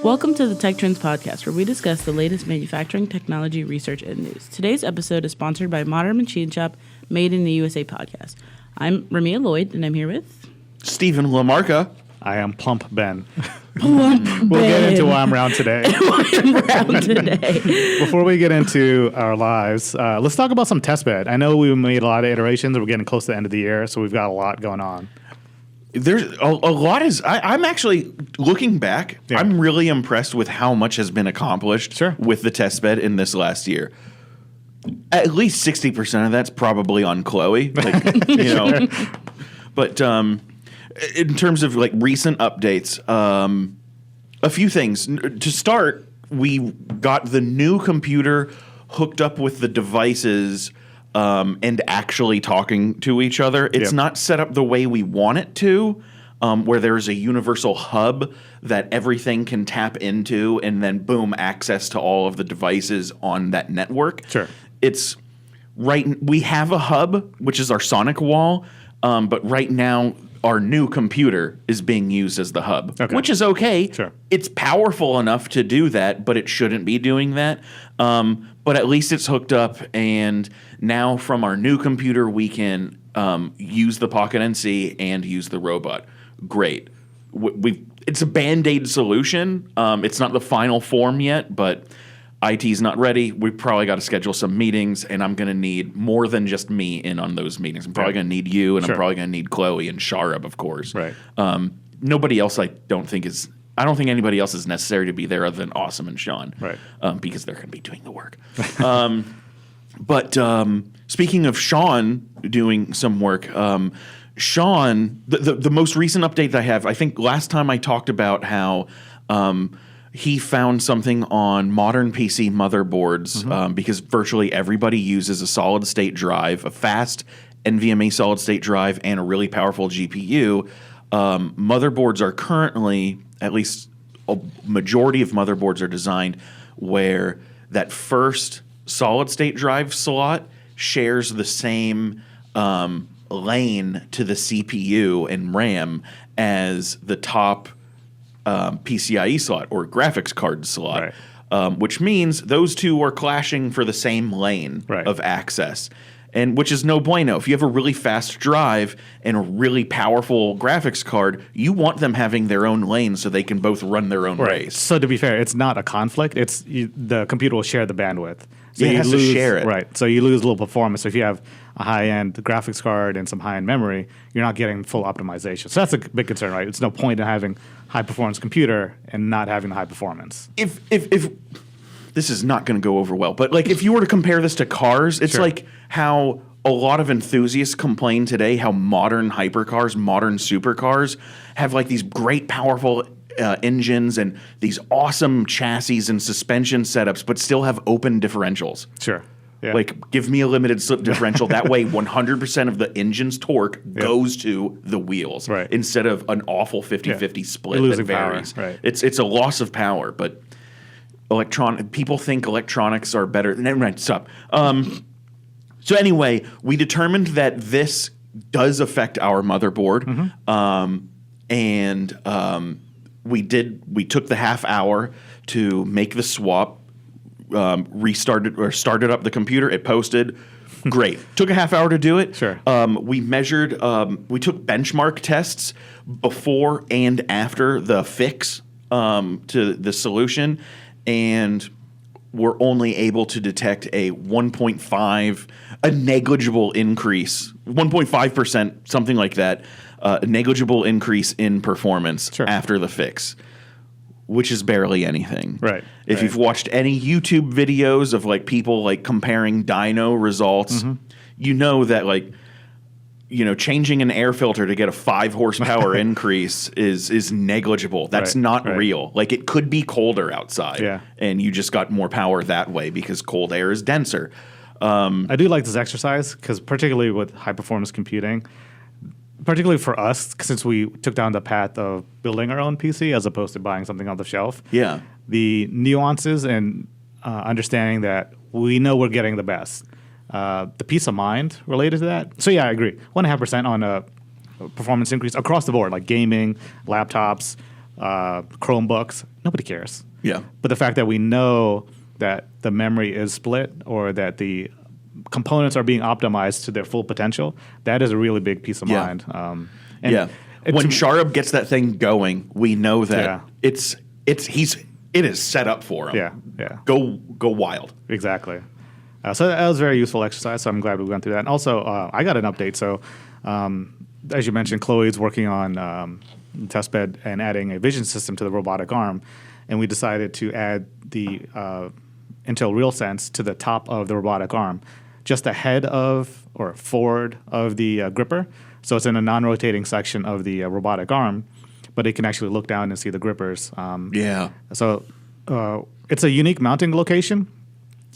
Welcome to the Tech Trends Podcast, where we discuss the latest manufacturing, technology, research, and news. Today's episode is sponsored by Modern Machine Shop, Made in the USA podcast. I'm Ramia Lloyd, and I'm here with... Stephen Lamarca. I am Plump Ben. Plump Ben. We'll get into why I'm around today. Before we get into our lives, let's talk about some testbed. I know we made a lot of iterations. We're getting close to the end of the year, so we've got a lot going on. There's a lot I'm actually looking back. Yeah. I'm really impressed with how much has been accomplished with the testbed in this last year. At least 60% of that's probably on Chloe, But in terms of like recent updates, a few things. To start, we got the new computer hooked up with the devices. And actually talking to each other. It's not set up the way we want it to, where there's a universal hub that everything can tap into and then, boom, access to all of the devices on that network. Sure. It's we have a hub, which is our Sonic wall, but right now our new computer is being used as the hub, which is okay. Sure. It's powerful enough to do that, but it shouldn't be doing that. But at least it's hooked up, and now from our new computer, we can use the Pocket NC and use the robot. Great. It's a Band-Aid solution. It's not the final form yet, but IT's not ready. We've probably got to schedule some meetings, and I'm going to need more than just me in on those meetings. I'm probably going to need you, and I'm probably going to need Chloe and Sharab, of course. Right. Nobody else I don't think anybody else is necessary to be there other than Awesome and Sean. Right. Because they're going to be doing the work. But speaking of Sean doing some work, Sean, the most recent update that I have, I think last time I talked about how he found something on modern PC motherboards because virtually everybody uses a solid-state drive, a fast NVMe solid-state drive, and a really powerful GPU. Motherboards are currently, at least a majority of motherboards are designed where that first solid-state drive slot shares the same lane to the CPU and RAM as the top PCIe slot or graphics card slot, which means those two are clashing for the same lane of access. And which is no bueno. If you have a really fast drive and a really powerful graphics card, you want them having their own lane so they can both run their own race. So to be fair, it's not a conflict. It's the computer will share the bandwidth. So it has to share it. Right. So you lose a little performance. So if you have a high-end graphics card and some high-end memory, you're not getting full optimization. So that's a big concern, right? It's no point in having high-performance computer and not having the high performance. If this is not going to go over well, but like if you were to compare this to cars, it's like how a lot of enthusiasts complain today how modern hypercars, modern supercars have like these great powerful engines and these awesome chassis and suspension setups, but still have open differentials. Sure. Yeah. Like, give me a limited slip differential. That way, 100% of the engine's torque goes to the wheels instead of an awful 50-50 split that varies. Power. Right. It's a loss of power, but people think electronics are better. Never mind, stop. So anyway, we determined that this does affect our motherboard, and we took the half hour to make the swap. Started up the computer. It posted. Great. Took a half hour to do it. Sure. We measured. We took benchmark tests before and after the fix to the solution, and we're only able to detect a 1.5, a negligible increase, 1.5%, something like that, a negligible increase in performance after the fix. Which is barely anything. Right. If you've watched any YouTube videos of like people like comparing dyno results, you know that like, changing an air filter to get a 5 horsepower increase is negligible. That's not real. Like it could be colder outside, and you just got more power that way because cold air is denser. I do like this exercise because particularly with high performance computing, particularly for us, since we took down the path of building our own PC as opposed to buying something off the shelf. Yeah. The nuances and understanding that we know we're getting the best. The peace of mind related to that. So yeah, I agree. 1.5% on a performance increase across the board, like gaming, laptops, Chromebooks. nobody cares. Yeah. But the fact that we know that the memory is split or that the components are being optimized to their full potential, that is a really big peace of mind. And when Sharab gets that thing going, we know that it is set up for him. Yeah. Go wild. Exactly. So that was a very useful exercise. So I'm glad we went through that. And also, I got an update. So as you mentioned, Chloe's working on testbed and adding a vision system to the robotic arm, and we decided to add the Intel RealSense to the top of the robotic arm, just ahead of or forward of the gripper. So it's in a non-rotating section of the robotic arm, but it can actually look down and see the grippers. So it's a unique mounting location.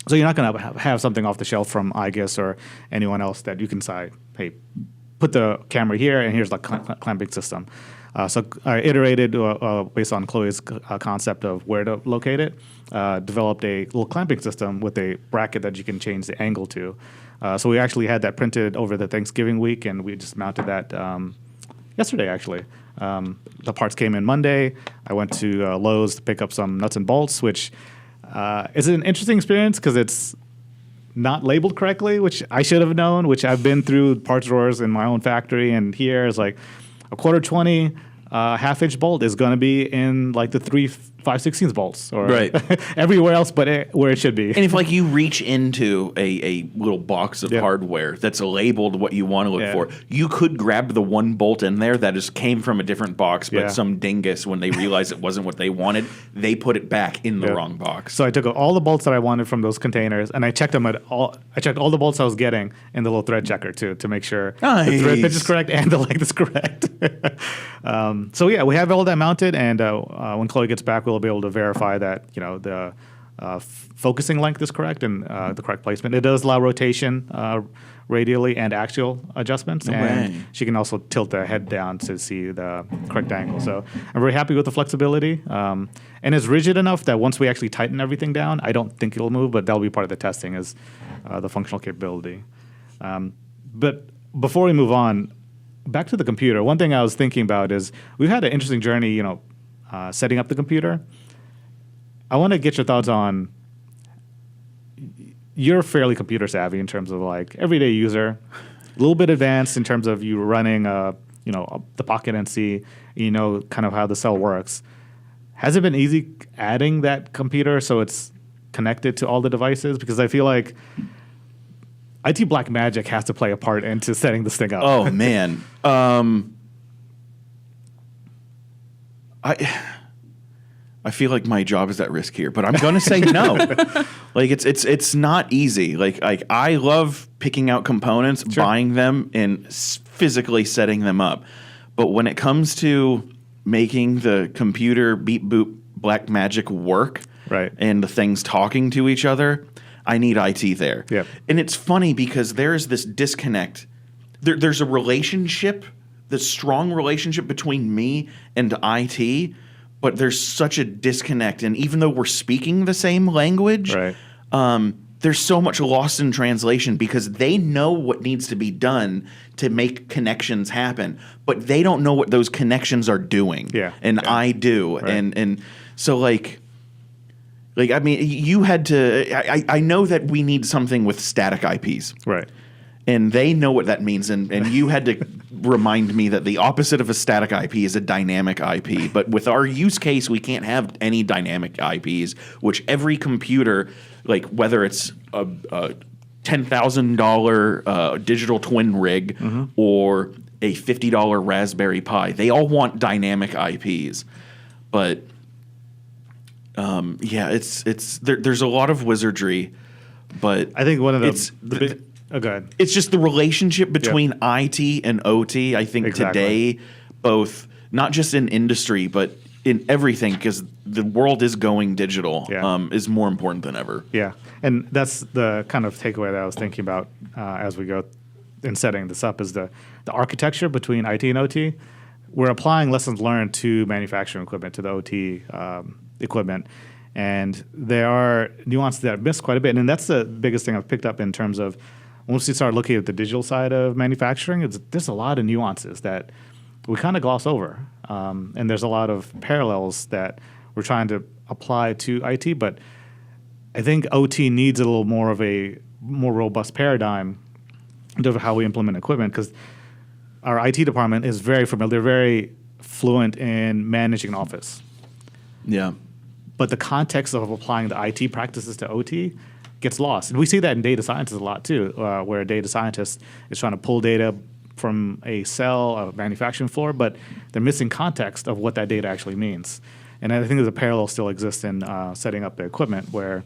So you're not going to have something off the shelf from iGUS or anyone else that you can say, hey, put the camera here and here's the clamping system. So I iterated based on Chloe's concept of where to locate it, developed a little clamping system with a bracket that you can change the angle to. So we actually had that printed over the Thanksgiving week, and we just mounted that yesterday, actually. The parts came in Monday. I went to Lowe's to pick up some nuts and bolts, which is an interesting experience because it's not labeled correctly, which I should have known, which I've been through parts drawers in my own factory, and here is like a 1/4-20 half-inch bolt is going to be in like the 3 5/16 bolts or everywhere else but where it should be. And if like you reach into a little box of hardware that's labeled what you want to look for, you could grab the one bolt in there that just came from a different box, but some dingus, when they realized it wasn't what they wanted, they put it back in the wrong box. So I took all the bolts that I wanted from those containers, and I checked them I checked all the bolts I was getting in the little thread checker too, to make sure the thread pitch is correct and the length is correct. So yeah, we have all that mounted, and when Chloe gets back, we'll be able to verify that the focusing length is correct and the correct placement. It does allow rotation radially and axial adjustments, and she can also tilt the head down to see the correct angle. So I'm very happy with the flexibility, and it's rigid enough that once we actually tighten everything down, I don't think it'll move, but that'll be part of the testing is the functional capability. But before we move on, back to the computer, one thing I was thinking about is we've had an interesting journey, setting up the computer. I want to get your thoughts on, you're fairly computer savvy in terms of like everyday user, a little bit advanced in terms of you running, the Pocket NC, kind of how the cell works. Has it been easy adding that computer so it's connected to all the devices? Because I feel like IT black magic has to play a part into setting this thing up. Oh, man. I feel like my job is at risk here, but I'm going to say no. Like it's not easy. Like I love picking out components, buying them, and physically setting them up. But when it comes to making the computer beep boop black magic work, and the things talking to each other, I need IT there. Yep. And it's funny because there's this disconnect. There's a relationship, this strong relationship between me and IT, but there's such a disconnect. And even though we're speaking the same language, there's so much lost in translation because they know what needs to be done to make connections happen, but they don't know what those connections are doing. And I do. And so like I mean, you had to. I know that we need something with static IPs, and they know what that means. And you had to remind me that the opposite of a static IP is a dynamic IP. But with our use case, we can't have any dynamic IPs, which every computer, like whether it's a $10,000 digital twin rig or a $50 Raspberry Pi, they all want dynamic IPs, but. There's a lot of wizardry, but I think one of go ahead. It's just the relationship between IT and OT. I think today, both not just in industry but in everything, because the world is going digital, is more important than ever. Yeah, and that's the kind of takeaway that I was thinking about as we go in setting this up is the architecture between IT and OT. We're applying lessons learned to manufacturing equipment, to the OT equipment, and there are nuances that are missed quite a bit. And that's the biggest thing I've picked up in terms of once you start looking at the digital side of manufacturing, there's a lot of nuances that we kind of gloss over. And there's a lot of parallels that we're trying to apply to IT. But I think OT needs a little more of a more robust paradigm of how we implement equipment, because our IT department is very familiar. They're very fluent in managing an office. Yeah. But the context of applying the IT practices to OT gets lost. And we see that in data scientists a lot too, where a data scientist is trying to pull data from a cell, a manufacturing floor, but they're missing context of what that data actually means. And I think there's a parallel still exists in setting up the equipment, where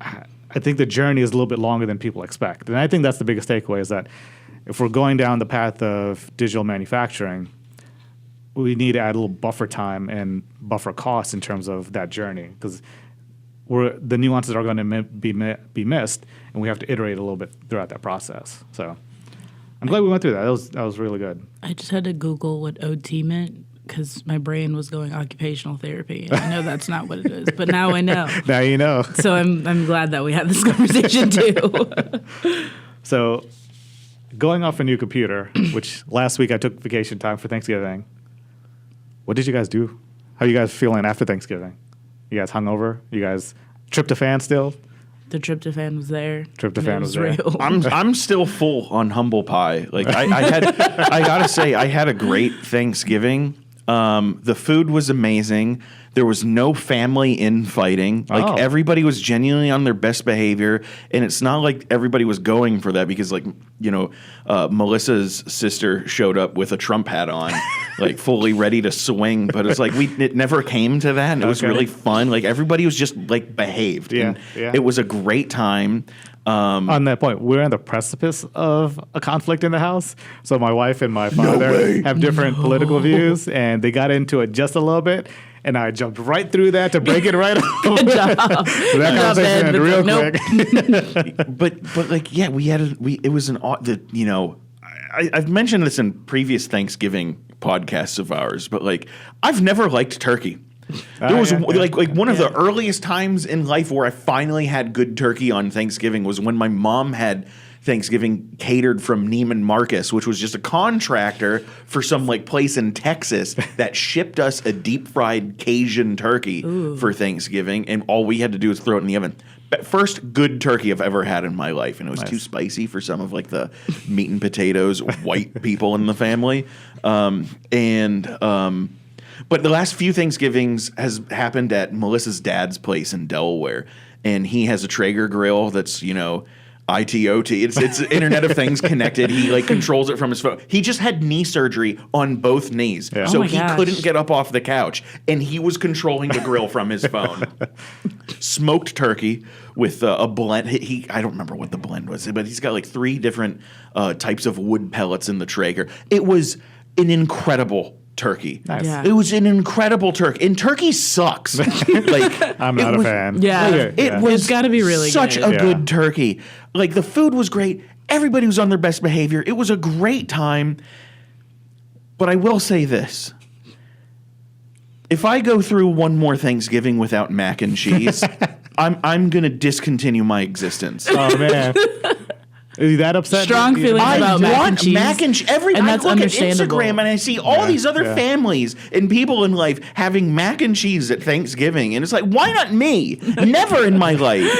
I think the journey is a little bit longer than people expect. And I think that's the biggest takeaway, is that if we're going down the path of digital manufacturing, we need to add a little buffer time and buffer costs in terms of that journey, because the nuances are going to be missed, and we have to iterate a little bit throughout that process. So I'm glad we went through that. That was really good. I just had to Google what OT meant because my brain was going occupational therapy. And I know that's not what it is, but now I know. Now you know. So I'm glad that we had this conversation too. So going off a new computer, which last week I took vacation time for Thanksgiving. What did you guys do? How are you guys feeling after Thanksgiving? You guys hungover? You guys tryptophan still? The tryptophan was there. Tryptophan was there. real. I'm still full on humble pie. Like I gotta say, I had a great Thanksgiving. The food was amazing. There was no family infighting. Like everybody was genuinely on their best behavior, and it's not like everybody was going for that because, like, Melissa's sister showed up with a Trump hat on, like fully ready to swing. But it's like it never came to that, and it was really fun. Like everybody was just like behaved. Yeah, and it was a great time. On that point, we're on the precipice of a conflict in the house. So my wife and my father have different political views, and they got into it just a little bit. And I jumped right through that to break it right off. Good job. So that conversation ended real quick. but like, yeah, it was an I've mentioned this in previous Thanksgiving podcasts of ours, but like I've never liked turkey. There was like one of the earliest times in life where I finally had good turkey on Thanksgiving was when my mom had Thanksgiving catered from Neiman Marcus, which was just a contractor for some like place in Texas that shipped us a deep fried Cajun turkey for Thanksgiving, and all we had to do was throw it in the oven. But first good turkey I've ever had in my life, and it was too spicy for some of like the meat and potatoes white people in the family. But the last few Thanksgivings has happened at Melissa's dad's place in Delaware, and he has a Traeger grill that's, ITOT. It's Internet of Things connected. He like controls it from his phone. He just had knee surgery on both knees, so he couldn't get up off the couch, and he was controlling the grill from his phone. Smoked turkey with a blend. I don't remember what the blend was, but he's got like 3 different types of wood pellets in the Traeger. It was an incredible turkey. Nice. Yeah. It was an incredible turkey. And turkey sucks. Like I'm not a fan. Yeah. It's got to be really such good. a good turkey. Like the food was great. Everybody was on their best behavior. It was a great time. But I will say this. If I go through one more Thanksgiving without mac and cheese, I'm going to discontinue my existence. Oh, man. Are you that upset? Strong feelings about mac and cheese. Mac and cheese. I look at Instagram and I see all these other families and people in life having mac and cheese at Thanksgiving, and it's like, why not me? Never in my life.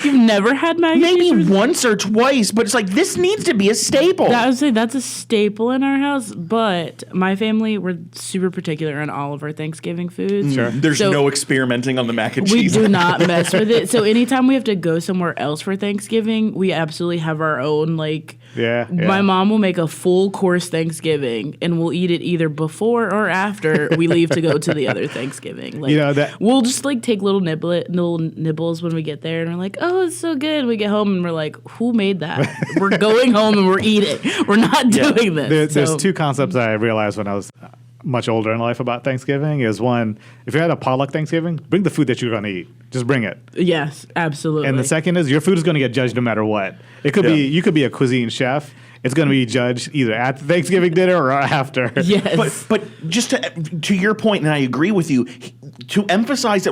You've never had mac and cheese? Maybe once or twice, but it's like this needs to be a staple. I would say that's a staple in our house, but my family, we're super particular on all of our Thanksgiving foods. Sure. There's no experimenting on the mac and We cheese. do not mess with it. So anytime we have to go somewhere else for Thanksgiving, we absolutely have our own, like, my mom will make a full course Thanksgiving, and we'll eat it either before or after we leave to go to the other Thanksgiving. Like, we'll just like take little nibbles when we get there, and we're like, oh, it's so good. We get home and we're like, who made that? We're going home and we're eating. We're not doing this. There's 2 concepts I realized when I was much older in life about Thanksgiving. Is one, if you're at a potluck Thanksgiving, bring the food that you're going to eat. Just bring it. Yes, absolutely. And the second is your food is going to get judged no matter what. It could be, you could be a cuisine chef. It's going to be judged either at the Thanksgiving dinner or after. Yes. But just to your point, and I agree with you, to emphasize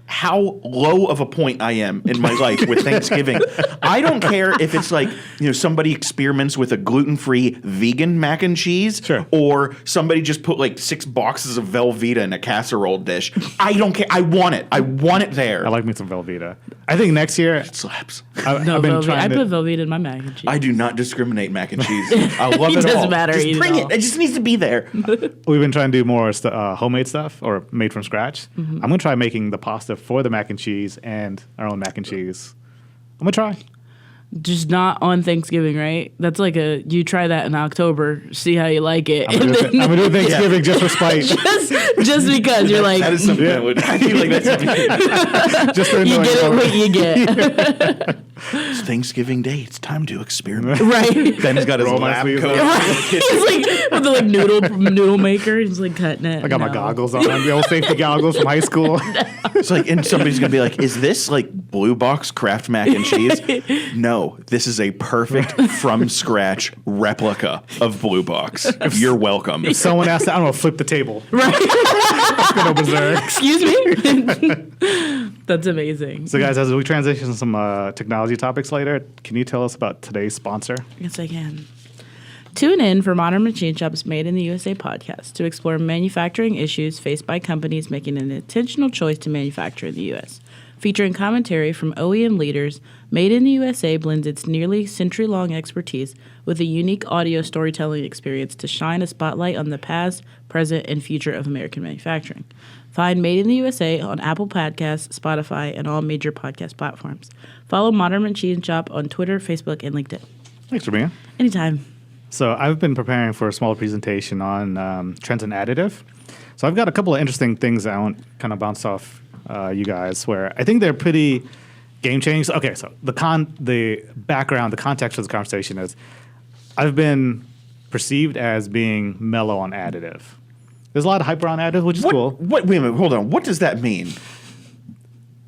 how low of a point I am in my life with Thanksgiving. I don't care if it's like, somebody experiments with a gluten-free vegan mac and cheese, sure, or somebody just put like 6 boxes of Velveeta in a casserole dish. I don't care. I want it. I want it there. I like me some Velveeta. I think next year it slaps. I've been I put Velveeta in my mac and cheese. I do not discriminate mac and cheese. I love it all. It doesn't matter. Just bring it. It just needs to be there. We've been trying to do more homemade stuff or made from scratch. Mm-hmm. I'm going to try making the pasta for the mac and cheese and our own mac and cheese. I'm going to try. Just not on Thanksgiving, right? That's like you try that in October, see how you like it. I'm gonna do Thanksgiving just for spite. just because you're like, that is something I feel like that's something. Just you get it what you get. It's Thanksgiving Day. It's time to experiment. Right. Ben's got his lab coat. He's like with the noodle maker. He's like cutting it. I got my goggles on, the old safety goggles from high school. It's like, and somebody's gonna be like, "Is this like Blue Box Kraft mac and cheese?" No, this is a perfect from scratch replica of Blue Box. You're welcome. If someone asks, I don't know, flip the table. Right. Go berserk. Excuse me. That's amazing. So, guys, as we transition to some technology topics later, can you tell us about today's sponsor? Yes, I can. Tune in for Modern Machine Shop's Made in the USA podcast to explore manufacturing issues faced by companies making an intentional choice to manufacture in the U.S. Featuring commentary from OEM leaders, Made in the USA blends its nearly century-long expertise with a unique audio storytelling experience to shine a spotlight on the past, present, and future of American manufacturing. Find Made in the USA on Apple Podcasts, Spotify, and all major podcast platforms. Follow Modern Machine Shop on Twitter, Facebook, and LinkedIn. Thanks for being here. Anytime. So I've been preparing for a small presentation on trends in additive. So I've got a couple of interesting things that I want to kind of bounce off you guys, where I think they're pretty game-changing. Okay, so the background, the context of the conversation is I've been perceived as being mellow on additive. There's a lot of hype around additive, which is cool. Wait a minute, hold on. What does that mean?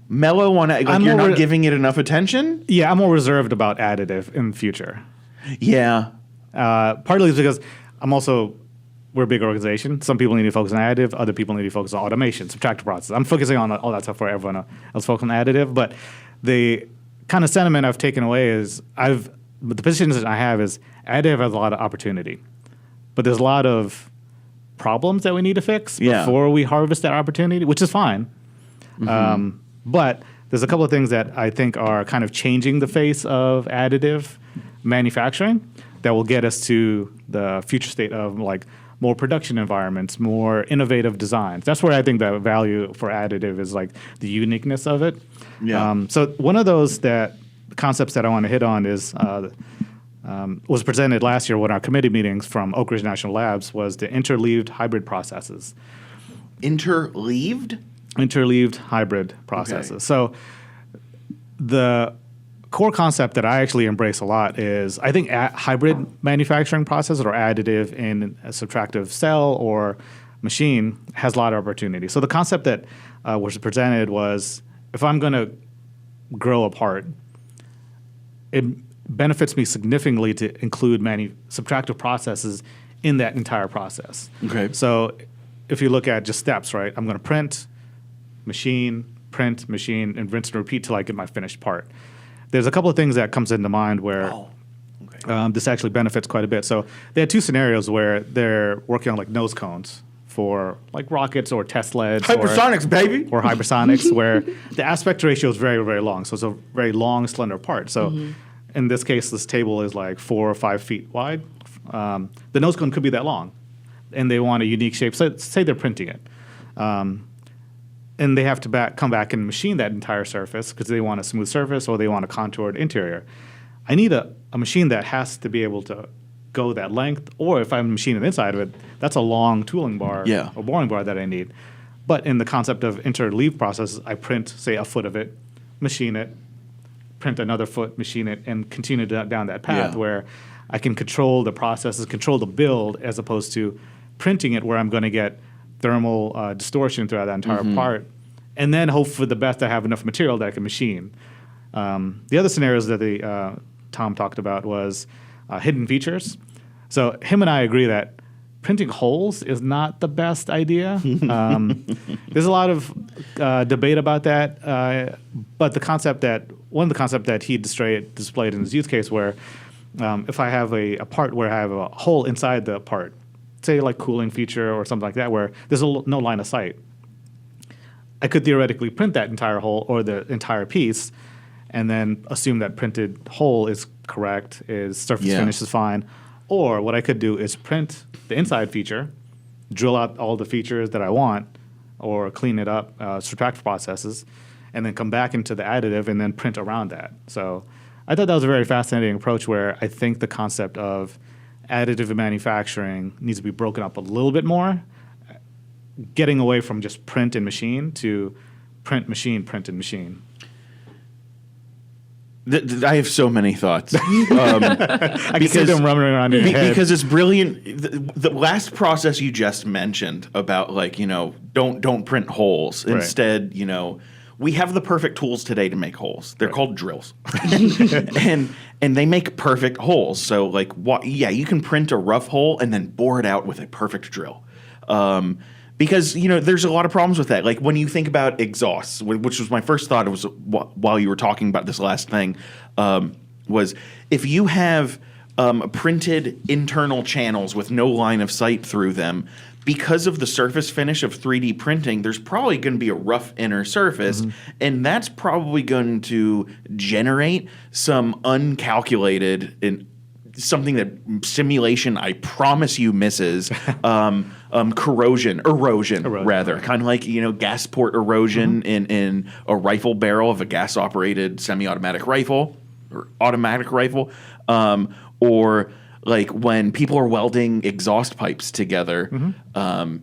Mellow on it? Like you're not giving it enough attention? Yeah, I'm more reserved about additive in the future. Yeah. Partly it's because we're a big organization. Some people need to focus on additive. Other people need to focus on automation, subtractive process. I'm focusing on all that stuff for everyone else focusing on additive. But the kind of sentiment I've taken away is the positions that I have is additive has a lot of opportunity. But there's a lot of problems that we need to fix before we harvest that opportunity, which is fine. Mm-hmm. But there's a couple of things that I think are kind of changing the face of additive manufacturing that will get us to the future state of like more production environments, more innovative designs. That's where I think the value for additive is like the uniqueness of it. Yeah. So one of those concepts that I want to hit on is was presented last year when our committee meetings from Oak Ridge National Labs was the interleaved hybrid processes. Interleaved? Interleaved hybrid processes. Okay. So the core concept that I actually embrace a lot is I think hybrid manufacturing processes or additive in a subtractive cell or machine has a lot of opportunity. So the concept that was presented was if I'm going to grow a part, it benefits me significantly to include subtractive processes in that entire process. Okay. So if you look at just steps, right, I'm going to print, machine, and rinse and repeat till I get my finished part. There's a couple of things that comes into mind where this actually benefits quite a bit. So they had two scenarios where they're working on like nose cones for like rockets or test sleds. Hypersonics, baby. Or hypersonics where the aspect ratio is very, very long. So it's a very long, slender part. So in this case, this table is like 4 or 5 feet wide. The nose cone could be that long. And they want a unique shape. So say they're printing it. And they have to come back and machine that entire surface because they want a smooth surface or they want a contoured interior. I need a machine that has to be able to go that length, or if I'm machining the inside of it, that's a long tooling bar or boring bar that I need. But in the concept of interleaved processes, I print, say, a foot of it, machine it, print another foot, machine it, and continue down that path where I can control the processes, control the build, as opposed to printing it where I'm going to get thermal distortion throughout that entire part, and then hope for the best I have enough material that I can machine. The other scenarios that Tom talked about was hidden features. So him and I agree that printing holes is not the best idea. There's a lot of debate about that, but one of the concepts that he displayed in his use case, where if I have a part where I have a hole inside the part, say like cooling feature or something like that, where there's no line of sight, I could theoretically print that entire hole or the entire piece, and then assume that printed hole is correct, surface finish is fine. Or what I could do is print the inside feature, drill out all the features that I want, or clean it up, subtract processes, and then come back into the additive and then print around that. So I thought that was a very fascinating approach, where I think the concept of additive manufacturing needs to be broken up a little bit more, getting away from just print and machine to print, machine, print, and machine. I have so many thoughts. I can see them running around in your head. Because it's brilliant. The last process you just mentioned about, like, don't print holes. Right. Instead, we have the perfect tools today to make holes. They're called drills. and they make perfect holes. So, like, you can print a rough hole and then bore it out with a perfect drill. Because, there's a lot of problems with that. Like, when you think about exhausts, which was my first thought, it was while you were talking about this last thing, was if you have printed internal channels with no line of sight through them, because of the surface finish of 3D printing, there's probably going to be a rough inner surface, and that's probably going to generate some uncalculated and something that simulation, I promise you, misses. Erosion, rather. Kind of like, gas port erosion in a rifle barrel of a gas-operated semi-automatic rifle or automatic rifle. Or like when people are welding exhaust pipes together,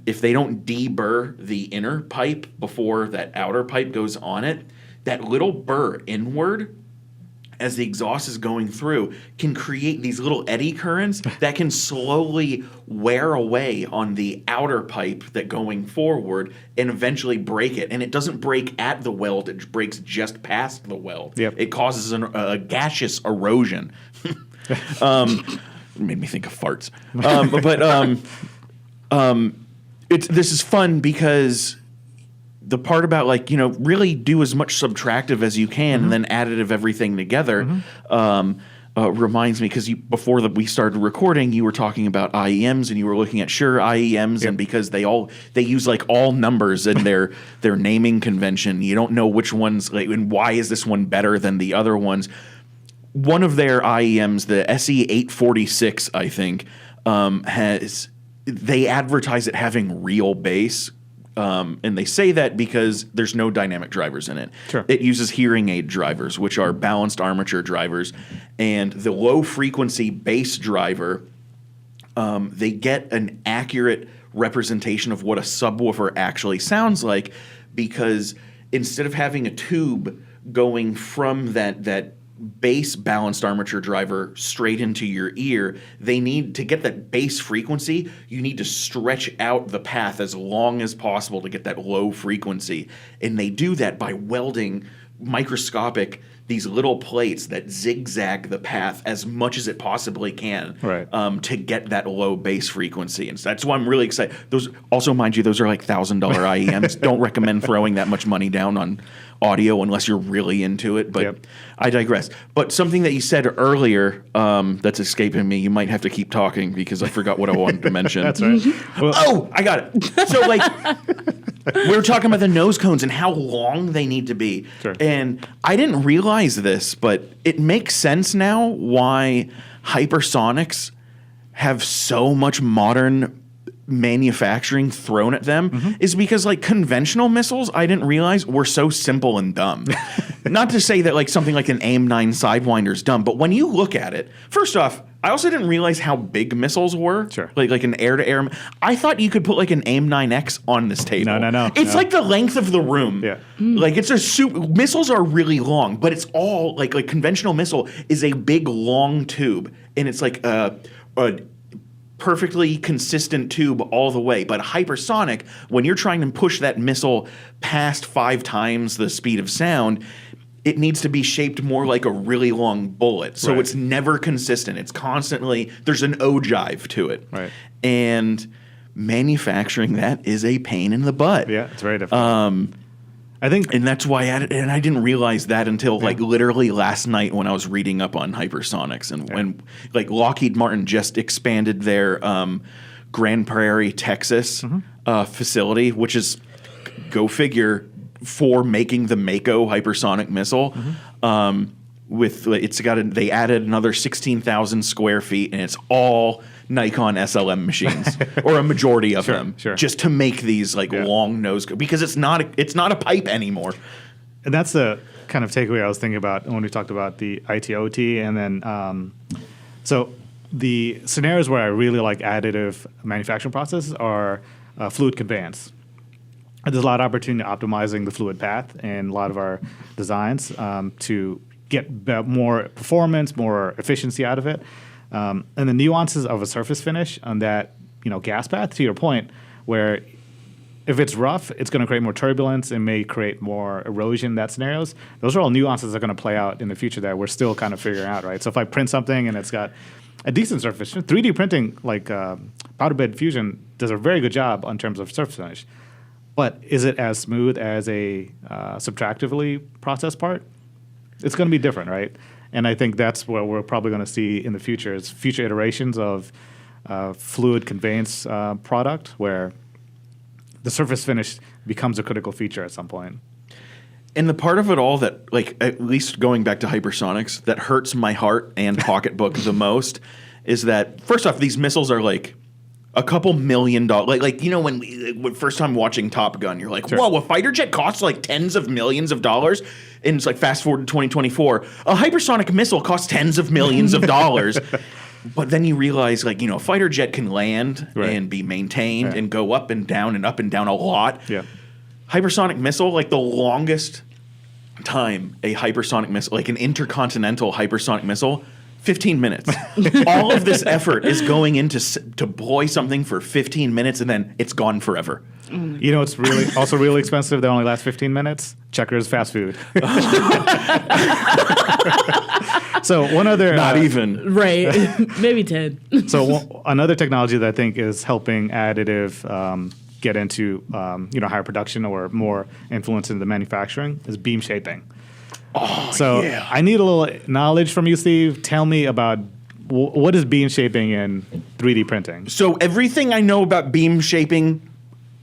if they don't deburr the inner pipe before that outer pipe goes on it, that little burr inward as the exhaust is going through can create these little eddy currents that can slowly wear away on the outer pipe that going forward and eventually break it. And it doesn't break at the weld, it breaks just past the weld. Yep. It causes a gaseous erosion. Made me think of farts. This is fun because the part about, like, really do as much subtractive as you can and then additive everything together reminds me, because before we started recording, you were talking about IEMs and you were looking at Shure IEMs, and because they use like all numbers in their naming convention, you don't know which ones, like, and why is this one better than the other ones. One of their IEMs, the SE846, I think, they advertise it having real bass. And they say that because there's no dynamic drivers in it. Sure. It uses hearing aid drivers, which are balanced armature drivers. And the low-frequency bass driver, they get an accurate representation of what a subwoofer actually sounds like, because instead of having a tube going from that bass balanced armature driver straight into your ear, they need to get that bass frequency. You need to stretch out the path as long as possible to get that low frequency. And they do that by welding microscopic, these little plates that zigzag the path as much as it possibly can, to get that low bass frequency. And so that's why I'm really excited. Those also, mind you, those are like $1,000 IEMs. Don't recommend throwing that much money down on audio unless you're really into it. But I digress. But something that you said earlier that's escaping me, you might have to keep talking because I forgot what I wanted to mention. That's right. Well, I got it. So, like, we were talking about the nose cones and how long they need to be. Sure. And I didn't realize this, but it makes sense now why hypersonics have so much modern manufacturing thrown at them, is because, like, conventional missiles, I didn't realize, were so simple and dumb. Not to say that, like, something like an AIM-9 Sidewinder is dumb, but when you look at it, first off, I also didn't realize how big missiles were. Sure. Like an air-to-air. I thought you could put like an AIM-9X on this table. No. It's like the length of the room. Yeah. Like, it's missiles are really long, but it's all like conventional missile is a big long tube, and it's like a perfectly consistent tube all the way. But hypersonic, when you're trying to push that missile past 5 times the speed of sound, it needs to be shaped more like a really long bullet. So Right. it's never consistent. It's constantly, there's an ogive to it. Right. And manufacturing that is a pain in the butt. Yeah, it's very difficult. I think, And that's why I didn't realize that until like literally last night when I was reading up on hypersonics and when like Lockheed Martin just expanded their Grand Prairie, Texas facility, which is, go figure, for making the Mako hypersonic missile. They added another 16,000 square feet, and it's all Nikon SLM machines, or a majority of them, just to make these like long nose, because it's not a pipe anymore. and that's the kind of takeaway I was thinking about when we talked about the ITOT, and then so the scenarios where I really like additive manufacturing processes are fluid conveyance. There's a lot of opportunity optimizing the fluid path in a lot of our designs to get more performance, more efficiency out of it. And the nuances of a surface finish on that, gas path, to your point, where if it's rough, it's going to create more turbulence and may create more erosion in that scenarios. Those are all nuances that are going to play out in the future that we're still kind of figuring out, right? So if I print something and it's got a decent surface, 3D printing like powder bed fusion does a very good job in terms of surface finish. But is it as smooth as a subtractively processed part? It's going to be different, right? And I think that's what we're probably going to see in the future is future iterations of fluid conveyance product where the surface finish becomes a critical feature at some point. And the part of it all that, like, at least going back to hypersonics, that hurts my heart and pocketbook the most is that, first off, these missiles are like a couple $1 million. When first time watching Top Gun, you're like, whoa, a fighter jet costs like tens of millions of dollars. And it's like fast forward to 2024, a hypersonic missile costs tens of millions of dollars. But then you realize, a fighter jet can land and be maintained and go up and down a lot. Yeah. Hypersonic missile, like the longest time a hypersonic missile, like an intercontinental hypersonic missile, 15 minutes. All of this effort is going into to deploy something for 15 minutes, and then it's gone forever. It's really also really expensive that only lasts 15 minutes? Checkers fast food. So one other... Not even. Right. Maybe 10. So another technology that I think is helping additive get into higher production or more influence in the manufacturing is beam shaping. Oh, so yeah. I need a little knowledge from you, Steve. Tell me about what is beam shaping in 3D printing? So everything I know about beam shaping,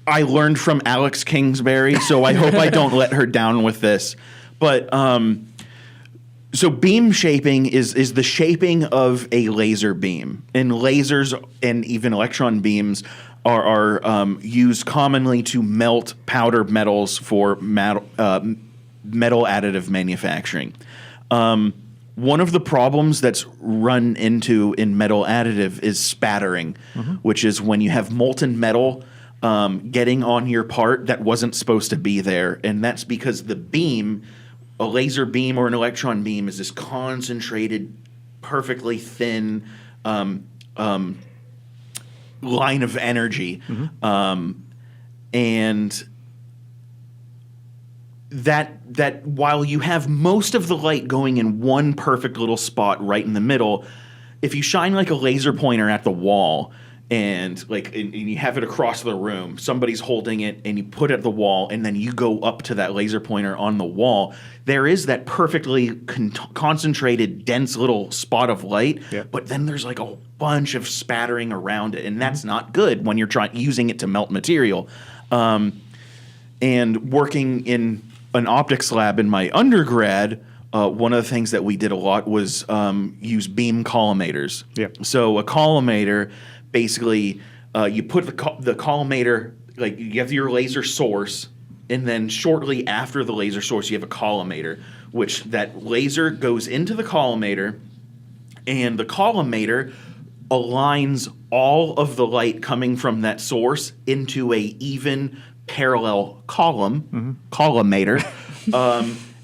I learned from Alex Kingsbury, so I hope I don't let her down with this. But so beam shaping is the shaping of a laser beam. And lasers and even electron beams are used commonly to melt powder metals for metal additive manufacturing. One of the problems that's run into in metal additive is spattering, which is when you have molten metal getting on your part that wasn't supposed to be there. And that's because the beam, a laser beam or an electron beam, is this concentrated, perfectly thin line of energy. And that while you have most of the light going in one perfect little spot right in the middle, if you shine like a laser pointer at the wall and you have it across the room, somebody's holding it and you put it at the wall and then you go up to that laser pointer on the wall, there is that perfectly concentrated, dense little spot of light, but then there's like a bunch of spattering around it, and that's not good when you're using it to melt material. And working in an optics lab in my undergrad, one of the things that we did a lot was use beam collimators. So a collimator, basically, you put the collimator, like you have your laser source, and then shortly after the laser source, you have a collimator, which that laser goes into the collimator, and the collimator aligns all of the light coming from that source into a even parallel collimator.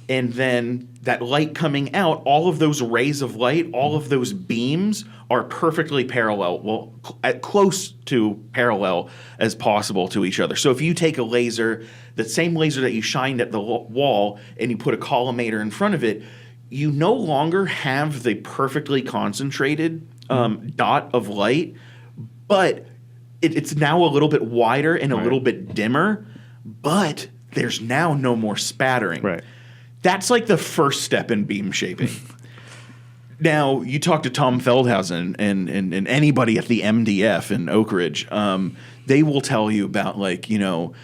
and then that light coming out, all of those rays of light, all of those beams are perfectly parallel, well, close to parallel as possible to each other. So if you take a laser, the same laser that you shined at the wall, and you put a collimator in front of it, you no longer have the perfectly concentrated dot of light, but it's now a little bit wider and a little bit dimmer, but there's now no more spattering. Right. That's like the first step in beam shaping. Now, you talk to Tom Feldhausen and anybody at the MDF in Oak Ridge, they will tell you about, like, you know,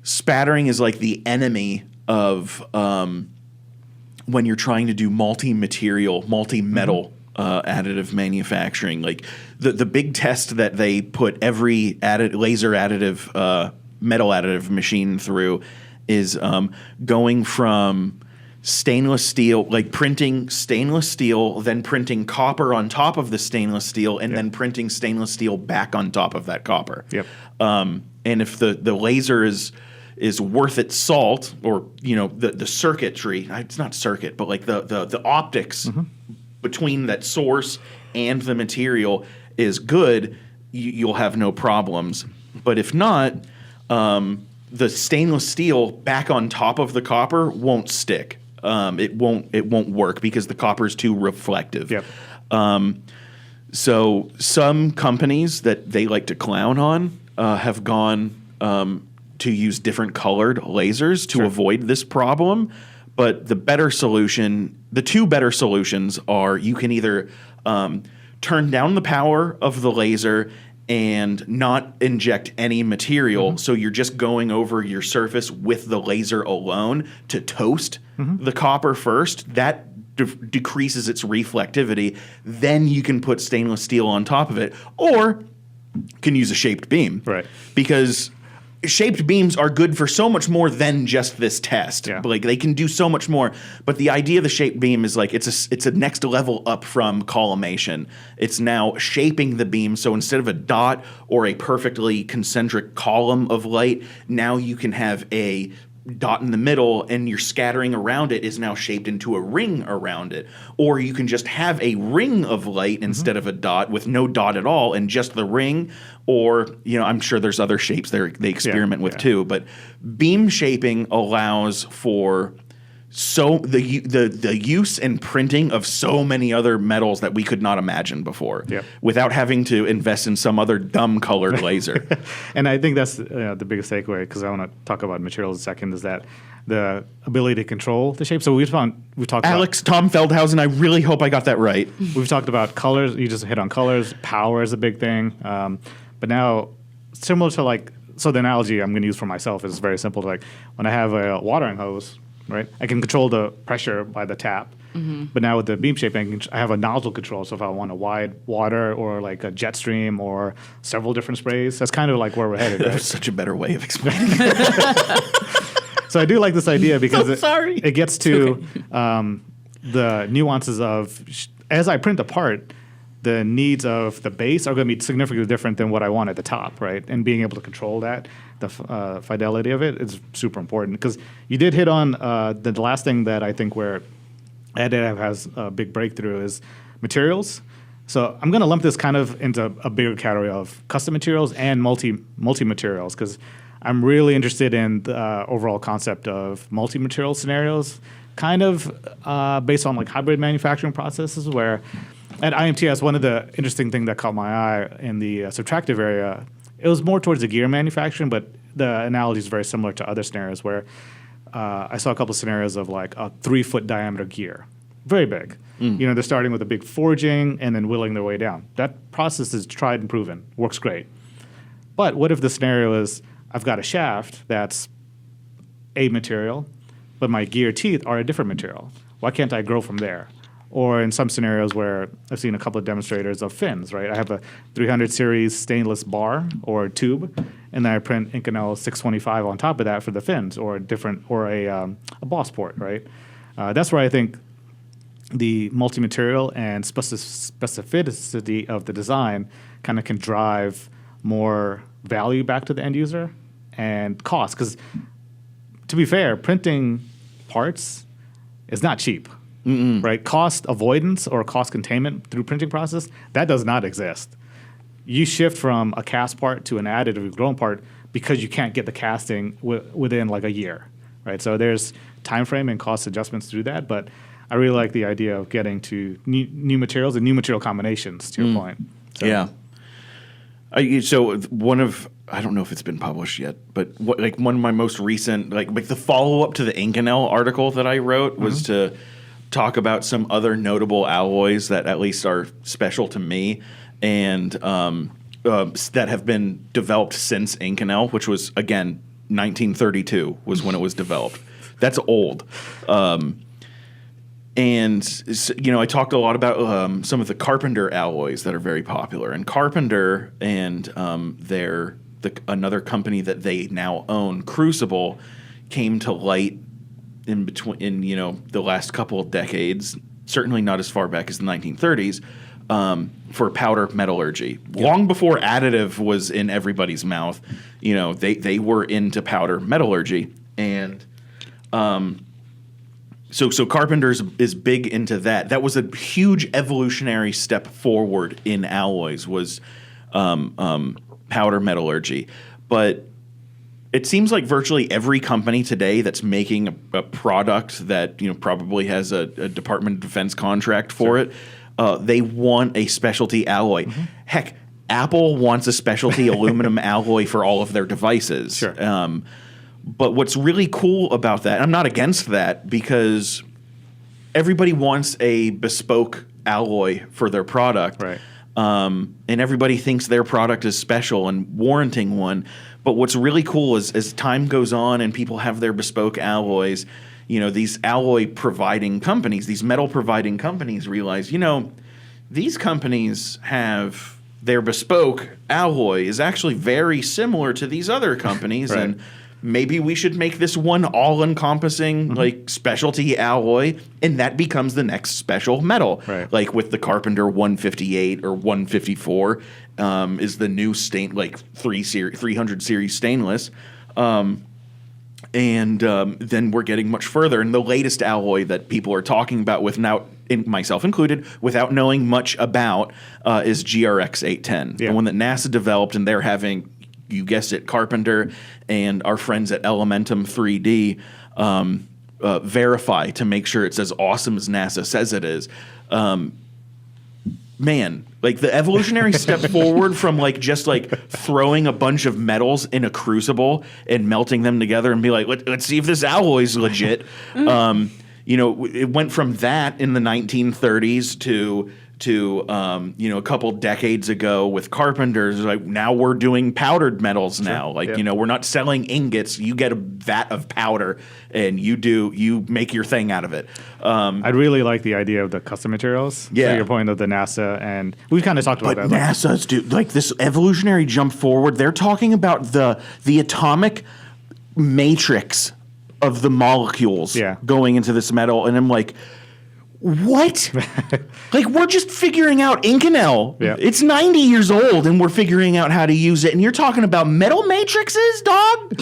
spattering is like the enemy of when you're trying to do multi-material, multi-metal additive manufacturing. Like the big test that they put every laser additive, metal additive machine through is going from stainless steel, like printing stainless steel, then printing copper on top of the stainless steel, and then printing stainless steel back on top of that copper. Yep. And if the laser is worth its salt, or, you know, the circuitry, it's not circuit, but like the optics between that source and the material is good, you'll have no problems. But if not, the stainless steel back on top of the copper won't stick. It won't work because the copper is too reflective. Yep. So some companies that they like to clown on have gone to use different colored lasers to avoid this problem. But the two better solutions are, you can either turn down the power of the laser and not inject any material, so you're just going over your surface with the laser alone to toast the copper first. That decreases its reflectivity. Then you can put stainless steel on top of it, or can use a shaped beam. Right. Because shaped beams are good for so much more than just this test. Yeah. Like, they can do so much more. But the idea of the shaped beam is like it's a next level up from collimation. It's now shaping the beam. So instead of a dot or a perfectly concentric column of light, now you can have a dot in the middle, and your scattering around it is now shaped into a ring around it. Or you can just have a ring of light instead of a dot, with no dot at all and just the ring. Or, you know, I'm sure there's other shapes they experiment with too. But beam shaping allows for the use and printing of so many other metals that we could not imagine before, without having to invest in some other dumb colored laser. And I think that's the biggest takeaway, because I want to talk about materials in a second, is that the ability to control the shape. So we've talked Alex, Tom Feldhausen, I really hope I got that right. We've talked about colors. You just hit on colors. Power is a big thing. But now, similar to, like, so the analogy I'm going to use for myself is very simple. Like, when I have a watering hose, right, I can control the pressure by the tap. But now with the beam shaping, I have a nozzle control. So if I want a wide water, or like a jet stream, or several different sprays, that's kind of like where we're headed. Right? That's such a better way of explaining So I do like this idea, because it gets to the nuances of, as I print a part, the needs of the base are going to be significantly different than what I want at the top, right? And being able to control that, the fidelity of it, is super important. Because you did hit on the last thing that I think where additive has a big breakthrough is materials. So I'm going to lump this kind of into a bigger category of custom materials and multi-materials, because I'm really interested in the overall concept of multi-material scenarios, kind of based on like hybrid manufacturing processes, where at IMTS, one of the interesting things that caught my eye in the subtractive area, it was more towards the gear manufacturing, but the analogy is very similar to other scenarios where I saw a couple of scenarios of like a 3-foot diameter gear, very big. You know, they're starting with a big forging and then whittling their way down. That process is tried and proven, works great. But what if the scenario is, I've got a shaft that's a material, but my gear teeth are a different material? Why can't I grow from there? Or in some scenarios where I've seen a couple of demonstrators of fins, right? I have a 300 series stainless bar or tube, and then I print Inconel 625 on top of that for the fins, or a boss port, right? That's where I think the multi-material and specificity of the design kind of can drive more value back to the end user and cost. Because to be fair, printing parts is not cheap. Right? Cost avoidance or cost containment through printing process, that does not exist. You shift from a cast part to an additive grown part because you can't get the casting within like a year, right? So there's time frame and cost adjustments through that, but I really like the idea of getting to new materials and new material combinations, to your point. So. Yeah. So I don't know if it's been published yet, but one of my most recent, like the follow-up to the Inconel article that I wrote was to talk about some other notable alloys that at least are special to me and that have been developed since Inconel, which was, again, 1932 was when it was developed. That's old. And, I talked a lot about some of the Carpenter alloys that are very popular. And Carpenter and another company that they now own, Crucible, came to light in the last couple of decades, certainly not as far back as the 1930s, for powder metallurgy. Yep. Long before additive was in everybody's mouth, they were into powder metallurgy. And so Carpenter's is big into that. That was a huge evolutionary step forward in alloys was powder metallurgy. But it seems like virtually every company today that's making a product that probably has a Department of Defense contract for it, they want a specialty alloy. Heck, Apple wants a specialty aluminum alloy for all of their devices. Sure. But what's really cool about that, and I'm not against that because everybody wants a bespoke alloy for their product. Right. And everybody thinks their product is special and warranting one. But what's really cool is as time goes on and people have their bespoke alloys, these alloy providing companies, these metal providing companies realize, these companies have their bespoke alloy is actually very similar to these other companies. Right. And maybe we should make this one all-encompassing like specialty alloy, and that becomes the next special metal. Right. Like with the Carpenter 158 or 154 is the new 300 series stainless. And then we're getting much further. And the latest alloy that people are talking about, myself included, without knowing much about, is GRX 810, the one that NASA developed, and they're having, you guessed it, Carpenter and our friends at Elementum 3D verify to make sure it's as awesome as NASA says it is. Man, like the evolutionary step forward from just throwing a bunch of metals in a crucible and melting them together and be like, let's see if this alloy is legit. It went from that in the 1930s to a couple decades ago with Carpenters. Like now we're doing powdered metals now. We're not selling ingots. You get a vat of powder and you make your thing out of it. I'd really like the idea of the custom materials. Yeah. So your point of the NASA, and we've kind of talked about that. But NASA's this evolutionary jump forward. They're talking about the atomic matrix of the molecules going into this metal, and I'm like, what? We're just figuring out Inconel. Yeah. It's 90 years old, and we're figuring out how to use it. And you're talking about metal matrices, dog?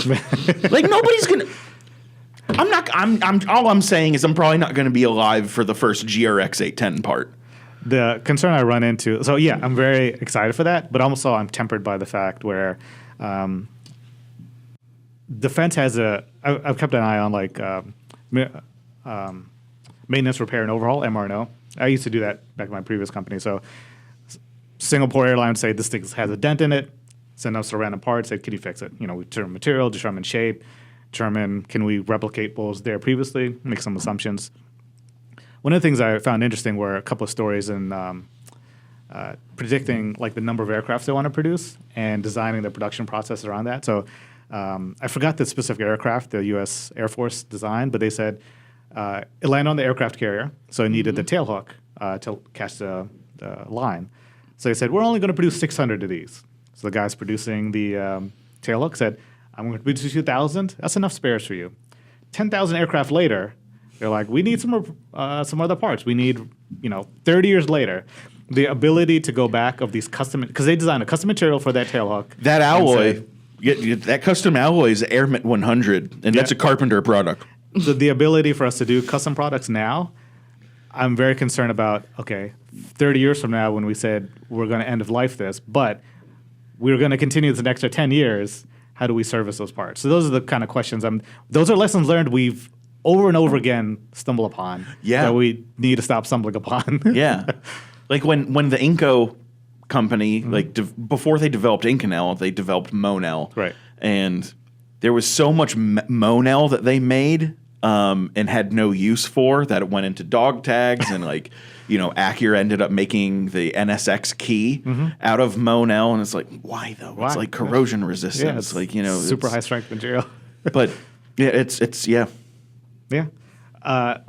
Nobody's gonna. All I'm saying is I'm probably not going to be alive for the first GRX 810 part. The concern I run into, so yeah, I'm very excited for that, but also I'm tempered by the fact where defense has I've kept an eye on maintenance, repair, and overhaul, MRO. I used to do that back in my previous company. So Singapore Airlines say this thing has a dent in it, send us a random part, say, can you fix it? We determine material, determine shape, determine can we replicate what was there previously, make some assumptions. One of the things I found interesting were a couple of stories in predicting the number of aircraft they want to produce and designing the production process around that. So I forgot the specific aircraft the U.S. Air Force designed, but they said it landed on the aircraft carrier, so it needed the tail hook to catch the line. So they said, we're only going to produce 600 of these. So the guys producing the tail hook said, I'm going to produce 2,000. That's enough spares for you. 10,000 aircraft later, they're like, we need some other parts. We need, 30 years later, the ability to go back of these custom, because they designed a custom material for that tail hook. That alloy, that custom alloy is Airmet 100, and that's a Carpenter product. the ability for us to do custom products now, I'm very concerned about, 30 years from now when we said we're going to end of life this, but we're going to continue this an extra 10 years, how do we service those parts? So those are the kind of questions. Those are lessons learned we've over and over again stumble upon that we need to stop stumbling upon. Yeah. Like when the Inco company, before they developed Inconel, they developed Monel. Right. And there was so much Monel that they made and had no use for that it went into dog tags and Acura ended up making the NSX key out of Monel, and it's like, why though? Why? It's like corrosion resistance. Yeah, it's super high strength material. But yeah, it's Yeah.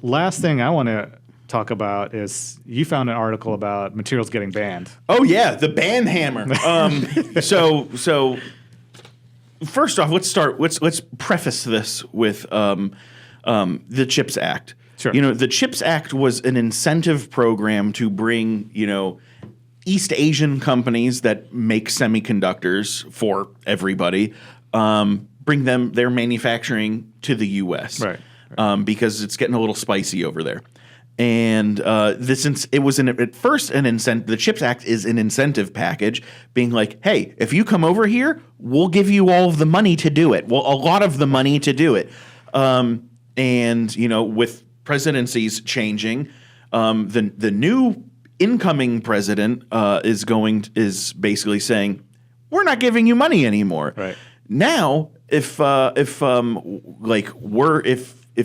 Last thing I want to talk about is you found an article about materials getting banned. Oh yeah, the ban hammer. So first off, let's preface this with the CHIPS Act. Sure. The CHIPS Act was an incentive program to bring, East Asian companies that make semiconductors for everybody, bring their manufacturing to the U.S. Right. Because it's getting a little spicy over there. And it was at first an incentive. The CHIPS Act is an incentive package, being like, hey, if you come over here, we'll give you all of the money to do it. Well, a lot of the money to do it. And with presidencies changing, the new incoming president is basically saying, we're not giving you money anymore. Right. Now, if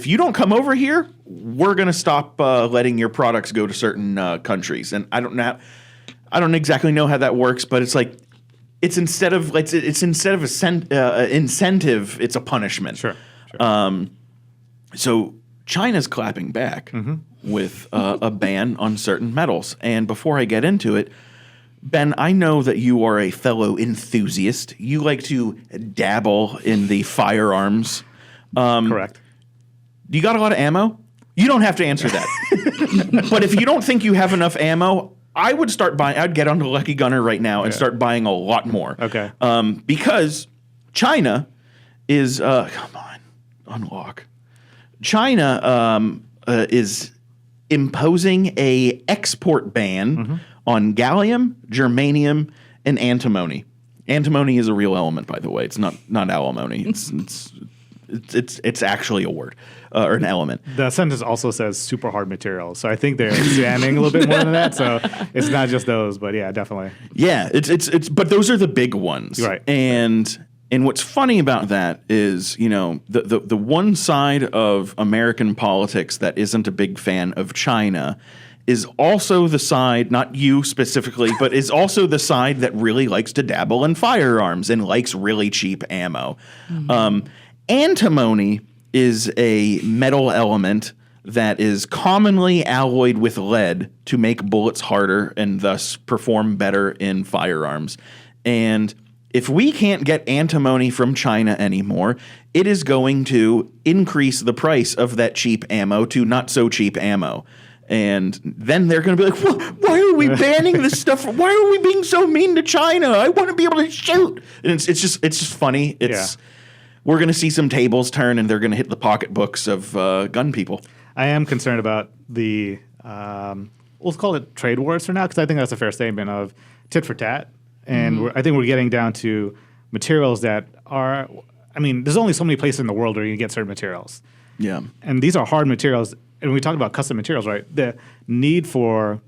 you don't come over here, we're going to stop letting your products go to certain countries. And I don't exactly know how that works, but it's like instead of a incentive, it's a punishment. Sure. So China's clapping back with a ban on certain metals. And before I get into it, Ben, I know that you are a fellow enthusiast. You like to dabble in the firearms. Correct. You got a lot of ammo? You don't have to answer that. But if you don't think you have enough ammo, I would start buying. I'd get onto Lucky Gunner right now and start buying a lot more. Okay. Because China is come on, unlock. China is imposing a export ban on gallium, germanium, and antimony. Antimony is a real element, by the way. It's not alimony. It's actually a word or an element. The sentence also says super hard materials, so I think they're examining a little bit more than that. So it's not just those, but yeah, definitely. Yeah, it's but those are the big ones, right? And what's funny about that is, the one side of American politics that isn't a big fan of China is also the side, not you specifically, but is also the side that really likes to dabble in firearms and likes really cheap ammo. Antimony is a metal element that is commonly alloyed with lead to make bullets harder and thus perform better in firearms. And if we can't get antimony from China anymore, it is going to increase the price of that cheap ammo to not so cheap ammo. And then they're going to be like, why are we banning this stuff? Why are we being so mean to China? I want to be able to shoot. And it's just funny. We're going to see some tables turn, and they're going to hit the pocketbooks of gun people. I am concerned about the, we'll call it trade wars for now, because I think that's a fair statement of tit for tat. And I think we're getting down to materials that are, there's only so many places in the world where you can get certain materials. Yeah. And these are hard materials. And we talked about custom materials, right? The need for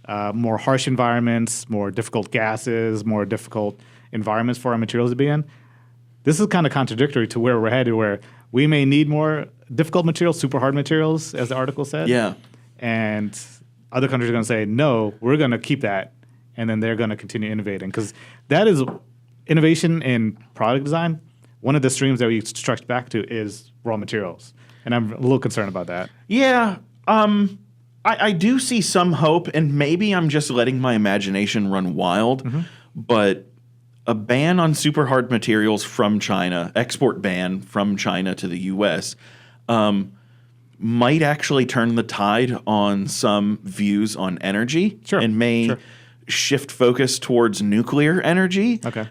more harsh environments, more difficult gases, more difficult environments for our materials to be in. This is kind of contradictory to where we're headed, where we may need more difficult materials, super hard materials, as the article said. Yeah. And other countries are going to say, no, we're going to keep that. And then they're going to continue innovating. Because that is innovation in product design. One of the streams that we stretch back to is raw materials. And I'm a little concerned about that. Yeah. I do see some hope, and maybe I'm just letting my imagination run wild. But a ban on super hard materials from China, export ban from China to the U.S., might actually turn the tide on some views on energy. Sure. And may shift focus towards nuclear energy. Okay.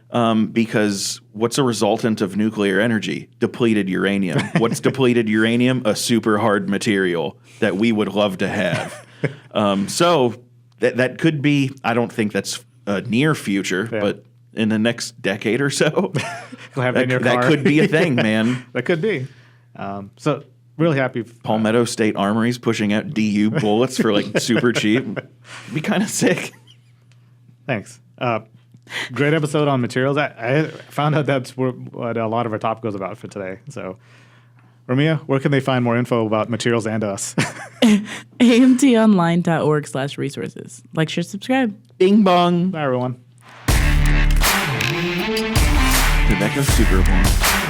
Because what's a resultant of nuclear energy? Depleted uranium. What's depleted uranium? A super hard material that we would love to have. So that could be, I don't think that's a near future, but in the next decade or so, that could be a thing, man. That could be. So really happy. Palmetto State Armory's pushing out DU bullets for like super cheap. Be kind of sick. Thanks. Great episode on materials. I found out that's what a lot of our topic was about for today. So, Ramia, where can they find more info about materials and us? amtonline.org/resources. Like, share, subscribe. Bing bong. Bye, everyone. Did that go super long?